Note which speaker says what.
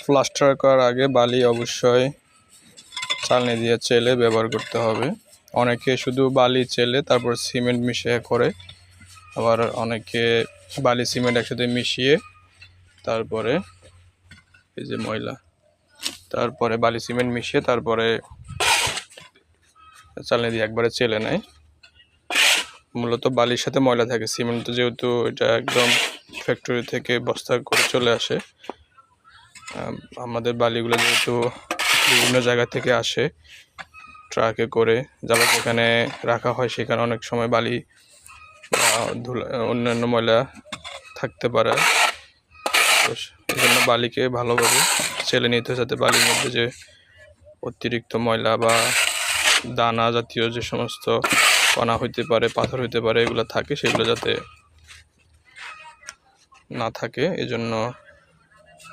Speaker 1: Plaster করার আগে বালি অবশ্যই চালনি দিয়ে চেলে ব্যবহার করতে হবে। অনেকে শুধু বালি চেলে তারপর সিমেন্ট মিশিয়ে করে, আবার অনেকে বালি সিমেন্ট একসাথে মিশিয়ে তারপরে এই যে ময়লা, তারপরে বালি সিমেন্ট মিশিয়ে তারপরে চালনি দিয়ে একবারে চেলে নেয়। মূলত বালির সাথে ময়লা থাকে, সিমেন্ট তো যেহেতু এটা একদম ফ্যাক্টরি থেকে বস্তা করে চলে আসে, আমাদের বালিগুলো যেহেতু বিভিন্ন জায়গা থেকে আসে ট্রাকে করে, যারা যেখানে রাখা হয় সেখানে অনেক সময় বালি বা ধুলা অন্যান্য ময়লা থাকতে পারে। তো এই জন্য বালিকে ভালোভাবে চেলে নিতে হয়, যাতে বালির মধ্যে যে অতিরিক্ত ময়লা বা দানা জাতীয় যে সমস্ত কণা হইতে পারে, পাথর হইতে পারে, এগুলো থাকে, সেগুলো যাতে না থাকে। এজন্য